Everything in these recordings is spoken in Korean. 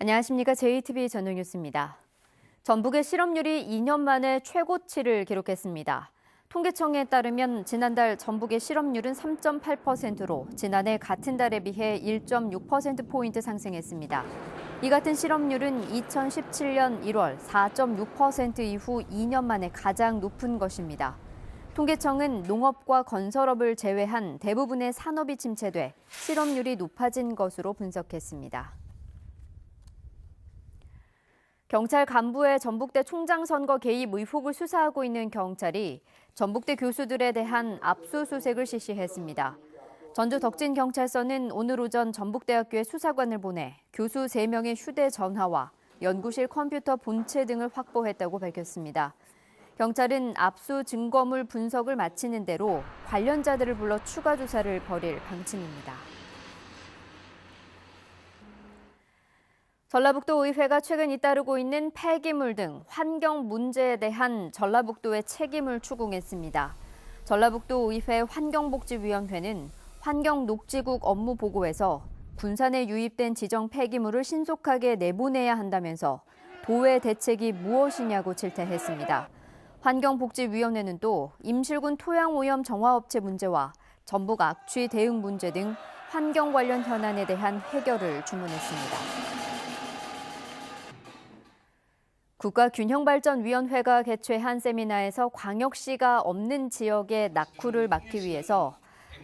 안녕하십니까. JTBC 전용뉴스입니다. 전북의 실업률이 2년 만에 최고치를 기록했습니다. 통계청에 따르면 지난달 전북의 실업률은 3.8%로 지난해 같은 달에 비해 1.6%포인트 상승했습니다. 이 같은 실업률은 2017년 1월 4.6% 이후 2년 만에 가장 높은 것입니다. 통계청은 농업과 건설업을 제외한 대부분의 산업이 침체돼 실업률이 높아진 것으로 분석했습니다. 경찰 간부의 전북대 총장 선거 개입 의혹을 수사하고 있는 경찰이 전북대 교수들에 대한 압수수색을 실시했습니다. 전주 덕진경찰서는 오늘 오전 전북대학교에 수사관을 보내 교수 3명의 휴대전화와 연구실 컴퓨터 본체 등을 확보했다고 밝혔습니다. 경찰은 압수 증거물 분석을 마치는 대로 관련자들을 불러 추가 조사를 벌일 방침입니다. 전라북도 의회가 최근 잇따르고 있는 폐기물 등 환경 문제에 대한 전라북도의 책임을 추궁했습니다. 전라북도 의회 환경복지위원회는 환경녹지국 업무 보고에서 군산에 유입된 지정 폐기물을 신속하게 내보내야 한다면서 도의 대책이 무엇이냐고 질타했습니다. 환경복지위원회는 또 임실군 토양오염 정화업체 문제와 전북 악취 대응 문제 등 환경 관련 현안에 대한 해결을 주문했습니다. 국가균형발전위원회가 개최한 세미나에서 광역시가 없는 지역의 낙후를 막기 위해서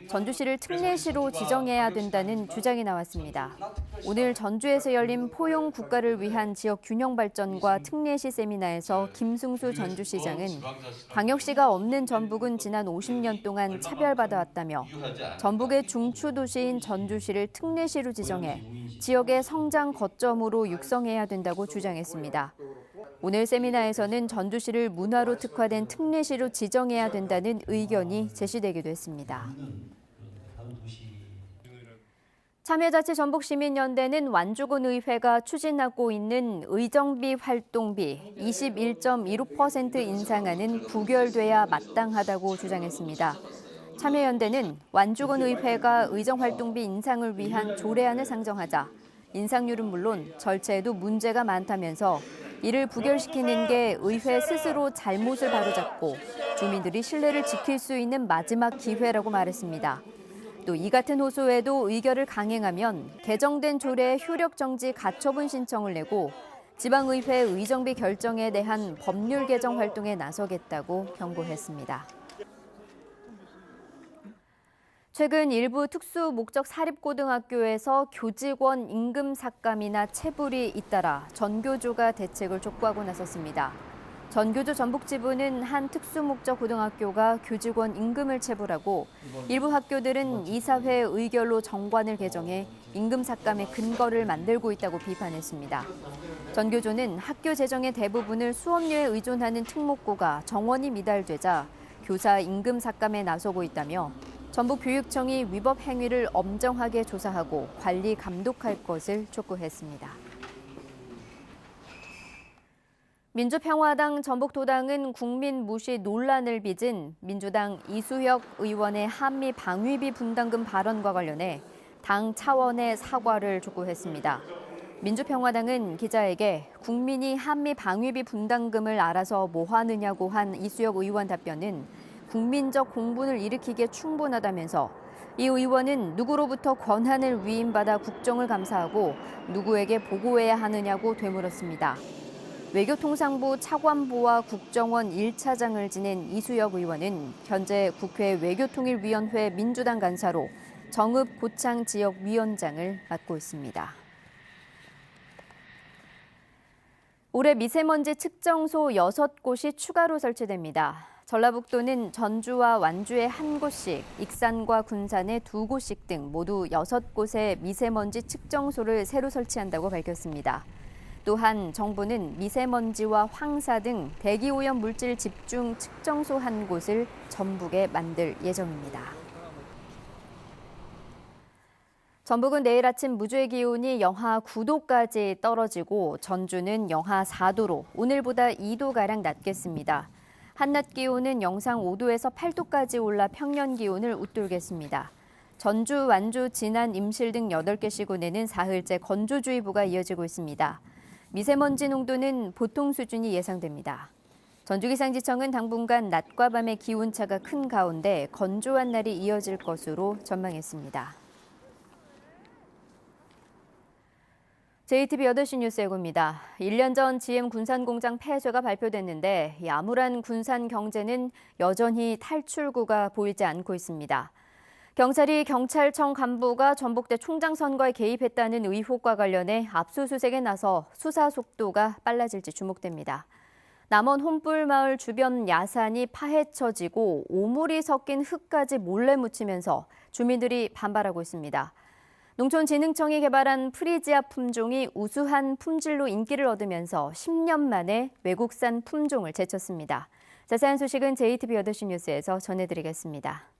전주시를 특례시로 지정해야 된다는 주장이 나왔습니다. 오늘 전주에서 열린 포용 국가를 위한 지역 균형 발전과 특례시 세미나에서 김승수 전주시장은 광역시가 없는 전북은 지난 50년 동안 차별받아왔다며 전북의 중추도시인 전주시를 특례시로 지정해 지역의 성장 거점으로 육성해야 된다고 주장했습니다. 오늘 세미나에서는 전주시를 문화로 특화된 특례시로 지정해야 된다는 의견이 제시되기도 했습니다. 참여자치전북시민연대는 완주군 의회가 추진하고 있는 의정비 활동비 21.15% 인상안은 부결돼야 마땅하다고 주장했습니다. 참여연대는 완주군 의회가 의정활동비 인상을 위한 조례안을 상정하자 인상률은 물론 절차에도 문제가 많다면서 이를 부결시키는 게 의회 스스로 잘못을 바로잡고 주민들이 신뢰를 지킬 수 있는 마지막 기회라고 말했습니다. 또 이 같은 호소에도 의결을 강행하면 개정된 조례의 효력 정지 가처분 신청을 내고 지방의회 의정비 결정에 대한 법률 개정 활동에 나서겠다고 경고했습니다. 최근 일부 특수 목적 사립고등학교에서 교직원 임금 삭감이나 체불이 잇따라 전교조가 대책을 촉구하고 나섰습니다. 전교조 전북지부는 한 특수목적 고등학교가 교직원 임금을 체불하고 일부 학교들은 이사회 의결로 정관을 개정해 임금 삭감의 근거를 만들고 있다고 비판했습니다. 전교조는 학교 재정의 대부분을 수업료에 의존하는 특목고가 정원이 미달되자 교사 임금 삭감에 나서고 있다며 전북교육청이 위법 행위를 엄정하게 조사하고 관리 감독할 것을 촉구했습니다. 민주평화당 전북도당은 국민 무시 논란을 빚은 민주당 이수혁 의원의 한미 방위비 분담금 발언과 관련해 당 차원의 사과를 촉구했습니다. 민주평화당은 기자에게 국민이 한미 방위비 분담금을 알아서 뭐 하느냐고 한 이수혁 의원 답변은 국민적 공분을 일으키기에 충분하다면서 이 의원은 누구로부터 권한을 위임받아 국정을 감사하고 누구에게 보고해야 하느냐고 되물었습니다. 외교통상부 차관보와 국정원 1차장을 지낸 이수혁 의원은 현재 국회 외교통일위원회 민주당 간사로 정읍 고창 지역위원장을 맡고 있습니다. 올해 미세먼지 측정소 6곳이 추가로 설치됩니다. 전라북도는 전주와 완주에 1곳씩, 익산과 군산에 2곳씩 등 모두 6곳의 미세먼지 측정소를 새로 설치한다고 밝혔습니다. 또한 정부는 미세먼지와 황사 등 대기오염 물질 집중 측정소 1곳을 전북에 만들 예정입니다. 전북은 내일 아침 무주의 기온이 영하 9도까지 떨어지고 전주는 영하 4도로 오늘보다 2도가량 낮겠습니다. 한낮 기온은 영상 5도에서 8도까지 올라 평년 기온을 웃돌겠습니다. 전주, 완주, 진안, 임실 등 8개 시군에는 사흘째 건조주의보가 이어지고 있습니다. 미세먼지 농도는 보통 수준이 예상됩니다. 전주기상지청은 당분간 낮과 밤의 기온차가 큰 가운데 건조한 날이 이어질 것으로 전망했습니다. JTB 8시 뉴스 예고입니다. 1년 전 GM 군산공장 폐쇄가 발표됐는데 암울한 군산 경제는 여전히 탈출구가 보이지 않고 있습니다. 경찰이 경찰청 간부가 전북대 총장 선거에 개입했다는 의혹과 관련해 압수수색에 나서 수사 속도가 빨라질지 주목됩니다. 남원 혼불마을 주변 야산이 파헤쳐지고 오물이 섞인 흙까지 몰래 묻히면서 주민들이 반발하고 있습니다. 농촌진흥청이 개발한 프리지아 품종이 우수한 품질로 인기를 얻으면서 10년 만에 외국산 품종을 제쳤습니다. 자세한 소식은 JTB 8시 뉴스에서 전해드리겠습니다.